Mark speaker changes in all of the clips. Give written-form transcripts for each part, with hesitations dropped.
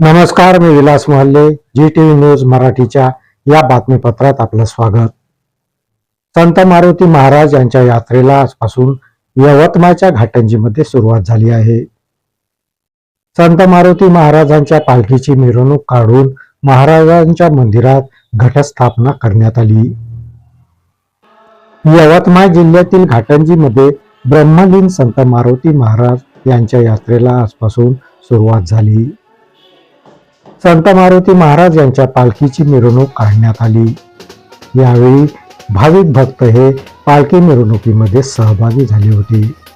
Speaker 1: नमस्कार, मी विलास मोहल्ले. जी TV news मराठीच्या या बातमीपत्रात आपलं स्वागत. संत मारुती महाराज यांच्या यात्रेला आजपासून यवतमाळच्या घाटंजीमध्ये सुरुवात झाली आहे. संत मारुती महाराजांच्या पालखीची मिरवणूक काढून महाराजांच्या मंदिरात घटस्थापना करण्यात आली. यवतमाळ जिल्ह्यातील घाटंजीमध्ये ब्रह्मलीन संत मारुती महाराज यांच्या यात्रेला आजपासून सुरुवात झाली. संत मारुती महाराज यांच्या पालखीची मिरवणूक काढण्यात आली. यावेळी भाविक भक्त हे पालखी मिरवणुकीमध्ये सहभागी झाले होते.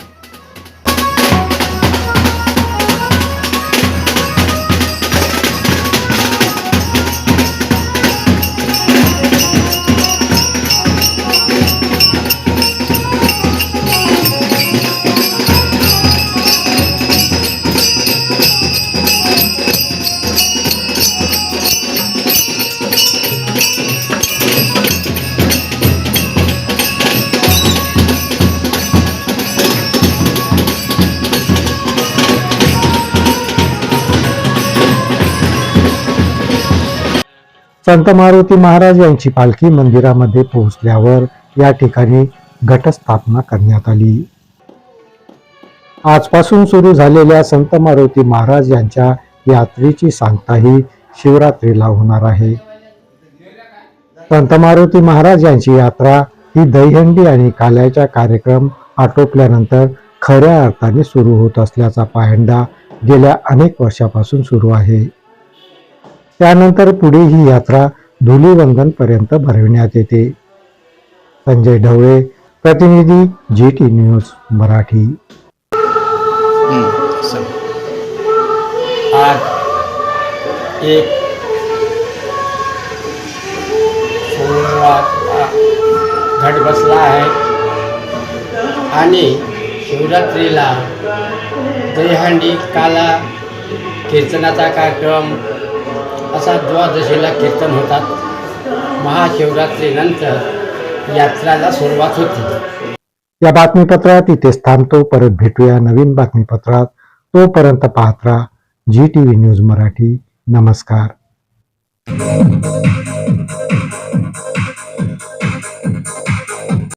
Speaker 1: संत मारुती महाराज यांची पालखी मंदिरामध्ये पोहोचल्यावर या ठिकाणी घटस्थापना करण्यात आली. आजपासून सुरू झालेल्या संत मारुती महाराज यांच्या यात्रेची सांगता ही शिवरात्रीला होणार आहे. संत मारुती महाराज यांची यात्रा ही दहीहंडी आणि काल्याचा कार्यक्रम आटोपल्यानंतर खऱ्या अर्थाने सुरू होत असल्याचा पायंडा गेल्या अनेक वर्षापासून सुरू आहे. त्यानंतर पुढे ही यात्रा धुलीवंदन पर्यंत भरविण्यात येते. संजय ढवळे, प्रतिनिधी GT न्यूज मराठी.
Speaker 2: आज एक सोमवारचा घट बसला आहे आणि शिवरात्रीला दहीहंडी काला कीर्तनाचा कार्यक्रम असा द्वादशीला कीर्तन होतात. महाशिवरात्रीनंतर यात्रेला सुरुवात होती.
Speaker 1: या बातमीपत्रात इथेच थांबतो. परत भेटूया नवीन बातमीपत्रात. तोपर्यंत पाहत राहा GTV न्यूज मराठी. नमस्कार.